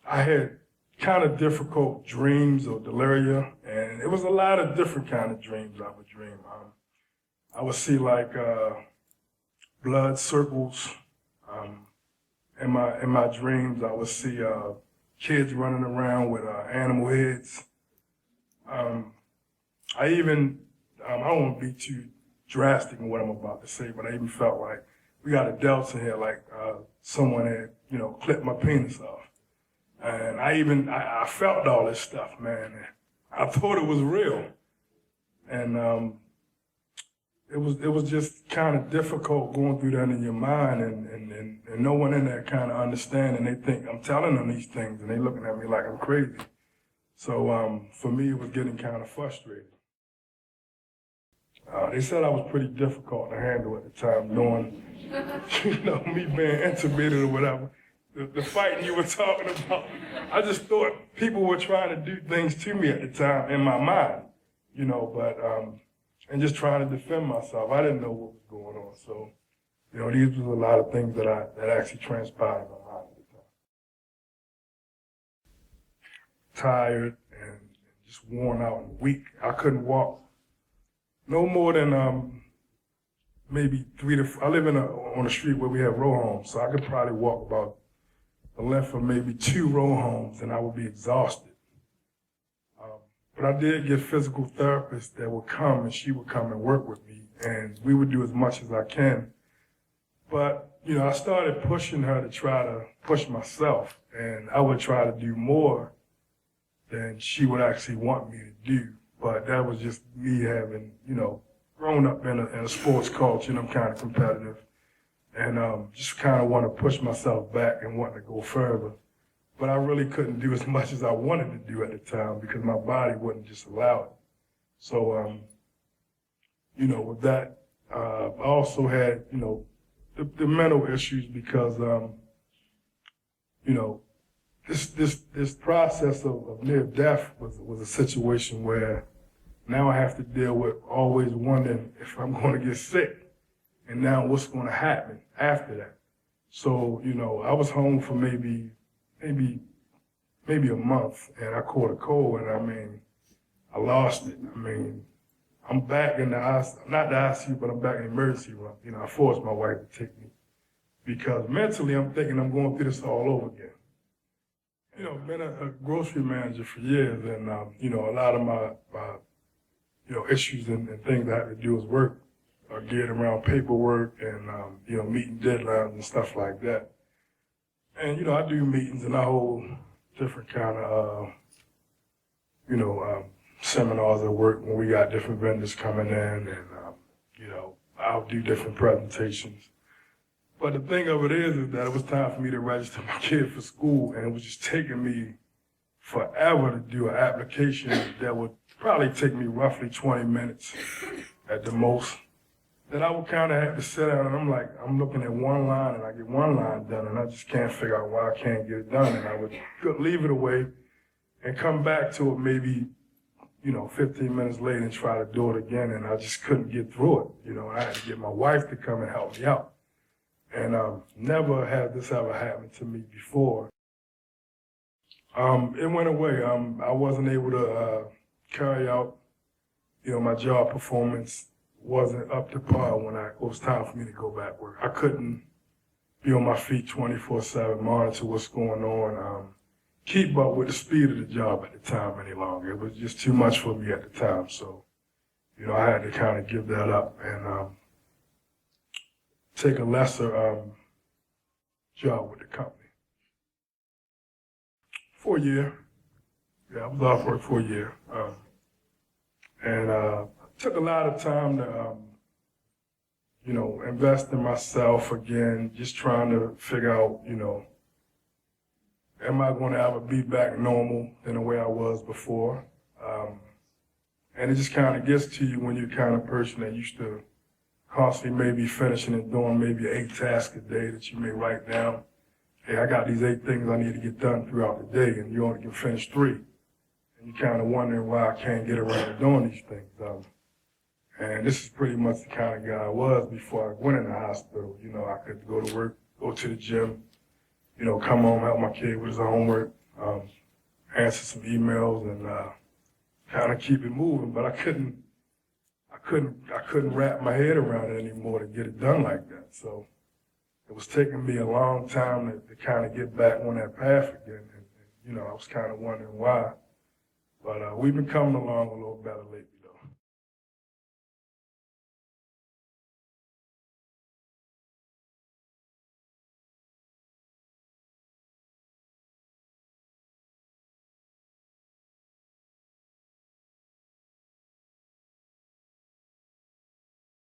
I had kind of difficult dreams or deliria, and it was a lot of different kind of dreams I would dream. I would see like blood circles. In my dreams, I would see kids running around with animal heads. I even, I don't want to be too drastic in what I'm about to say, but I even felt like we got adults in here, like someone had, clipped my penis off. And I felt all this stuff, man. And I thought it was real. And it was just kind of difficult going through that in your mind, and no one in there kind of understand, and they think I'm telling them these things, and they looking at me like I'm crazy. So for me, it was getting kind of frustrating. They said I was pretty difficult to handle at the time, knowing, me being intubated or whatever. The fighting you were talking about, I just thought people were trying to do things to me at the time in my mind, but, and just trying to defend myself. I didn't know what was going on. So, these was a lot of things that actually transpired in my mind at the time. Tired and just worn out and weak. I couldn't walk no more than maybe I live on a street where we have row homes, so I could probably walk about the length of maybe 2 row homes and I would be exhausted. But I did get physical therapists that would come, and she would come and work with me, and we would do as much as I can. But, I started pushing her to try to push myself, and I would try to do more than she would actually want me to do. But that was just me having, grown up in a sports culture, and I'm kind of competitive, and just kind of want to push myself back and want to go further. But I really couldn't do as much as I wanted to do at the time because my body wouldn't just allow it. So, with that, I also had, the mental issues because, this process of near death was a situation where now I have to deal with always wondering if I'm going to get sick, and now what's going to happen after that. So, I was home for maybe a month, and I caught a cold, and I lost it. I'm back in the ICU, not the ICU, but I'm back in the emergency room. I forced my wife to take me because mentally I'm thinking I'm going through this all over again. I've been a grocery manager for years, and a lot of my issues and things I have to do is work are geared around paperwork and meeting deadlines and stuff like that. And I do meetings and I hold different kind of seminars at work when we got different vendors coming in, and I'll do different presentations. But the thing of it is that it was time for me to register my kid for school, and it was just taking me forever to do an application that would probably take me roughly 20 minutes at the most. Then I would kind of have to sit down, and I'm looking at one line, and I get one line done, and I just can't figure out why I can't get it done. And I would leave it away and come back to it maybe, 15 minutes later and try to do it again, and I just couldn't get through it. I had to get my wife to come and help me out. And never had this ever happened to me before. It went away. I wasn't able to carry out, my job performance wasn't up to par when it was time for me to go back to work. I couldn't be on my feet 24/7, monitor what's going on, keep up with the speed of the job at the time any longer. It was just too much for me at the time. So, I had to kind of give that up and take a lesser job with the company. For a year. Yeah, I was off work for a year. And took a lot of time to, invest in myself again, just trying to figure out, am I going to ever be back normal in the way I was before? And it just kind of gets to you when you're the kind of person that used to constantly maybe finishing and doing maybe 8 tasks a day that you may write down. Hey, I got these 8 things I need to get done throughout the day, and you only can finish 3. And you're kind of wondering why I can't get around to doing these things. And this is pretty much the kind of guy I was before I went in the hospital. I could go to work, go to the gym, come home, help my kid with his homework, answer some emails and kind of keep it moving. But I couldn't wrap my head around it anymore to get it done like that. So it was taking me a long time to kind of get back on that path again. And I was kind of wondering why. But we've been coming along a little better lately.